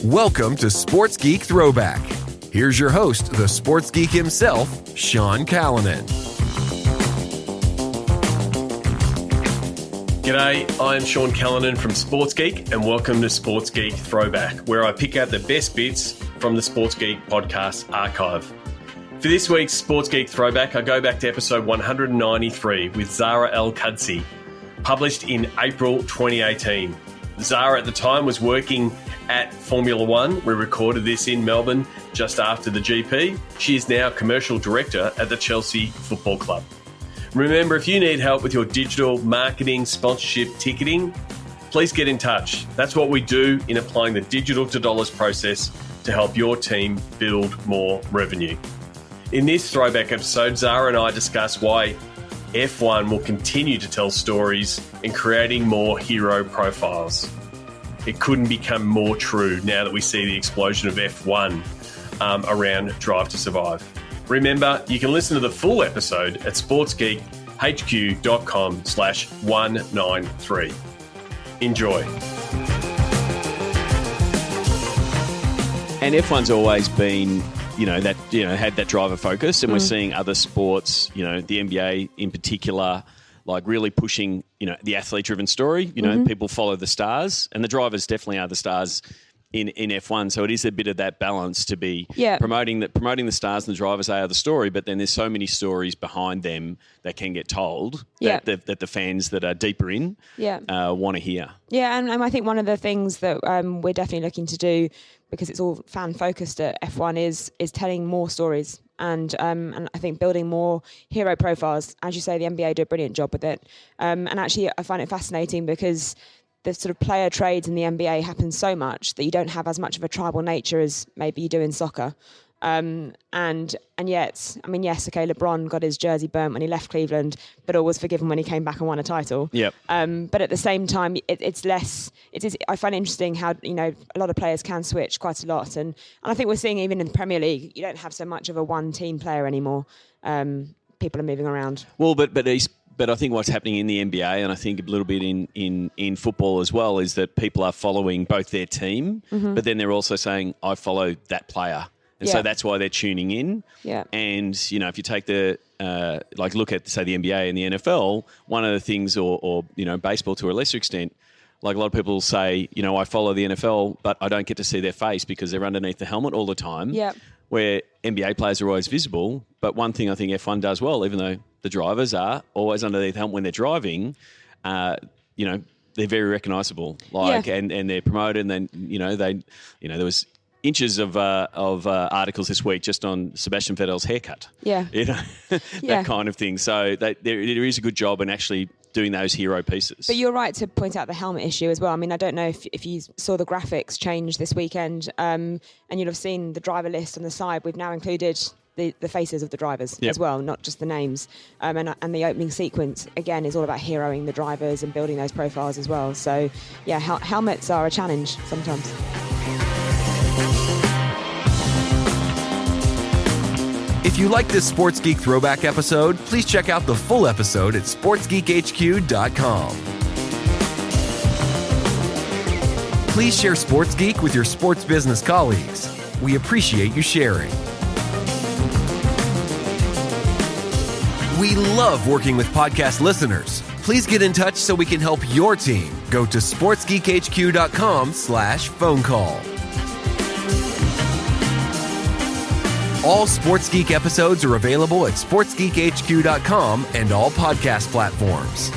Welcome to Sports Geek Throwback. Here's your host, the sports geek himself, Sean Callanan. G'day, I'm Sean Callanan from Sports Geek, and welcome to Sports Geek Throwback, where I pick out the best bits from the Sports Geek podcast archive. For this week's Sports Geek Throwback, I go back to episode 193 with Zarah Al-Kudcy, published in April 2018. Zarah at the time was working at Formula One. We recorded this in Melbourne just after the GP. She is now commercial director at the Chelsea Football Club. Remember, if you need help with your digital marketing, sponsorship, ticketing, please get in touch. That's what we do in applying the digital to dollars process to help your team build more revenue. In this throwback episode, Zarah and I discuss why F1 will continue to tell stories in creating more hero profiles. It couldn't become more true now that we see the explosion of F1 around Drive to Survive. Remember, you can listen to the full episode at sportsgeekhq.com/193. Enjoy. And F1's always been, had that driver focus, and we're seeing other sports, the NBA in particular, like really pushing, the athlete-driven story. People follow the stars, and the drivers definitely are the stars in F1. So it is a bit of that balance to be promoting the stars and the drivers are the story, but then there's so many stories behind them that can get told that the fans that are deeper in want to hear. Yeah, and I think one of the things that we're definitely looking to do, because it's all fan-focused at F1, is telling more stories and I think building more hero profiles. As you say, the NBA do a brilliant job with it. And actually, I find it fascinating because the sort of player trades in the NBA happen so much that you don't have as much of a tribal nature as maybe you do in soccer. And yet, yes, okay, LeBron got his jersey burnt when he left Cleveland, but all was forgiven when he came back and won a title. Yep. But at the same time, it's less. I find it interesting how a lot of players can switch quite a lot, and I think we're seeing even in the Premier League, you don't have so much of a one-team player anymore. People are moving around. Well, but I think what's happening in the NBA, and I think a little bit in football as well, is that people are following both their team, but then they're also saying, I follow that player. And so that's why they're tuning in. Yeah. And, if you take the, look at, say, the NBA and the NFL, one of the things, or baseball to a lesser extent, like a lot of people say, I follow the NFL, but I don't get to see their face because they're underneath the helmet all the time. Yeah. Where NBA players are always visible. But one thing I think F1 does well, even though the drivers are always underneath the helmet when they're driving, they're very recognisable. And they're promoted, and then, there was inches of articles this week just on Sebastian Vettel's haircut. Yeah. That kind of thing. So there is a good job in actually doing those hero pieces. But you're right to point out the helmet issue as well. I don't know if you saw the graphics change this weekend, and you'll have seen the driver list on the side. We've now included the faces of the drivers as well, not just the names. And the opening sequence, again, is all about heroing the drivers and building those profiles as well. So, yeah, helmets are a challenge sometimes. If you like this Sports Geek Throwback episode, please check out the full episode at sportsgeekhq.com. Please share Sports Geek with your sports business colleagues. We appreciate you sharing. We love working with podcast listeners. Please get in touch so we can help your team. Go to sportsgeekhq.com/phone call. All Sports Geek episodes are available at sportsgeekhq.com and all podcast platforms.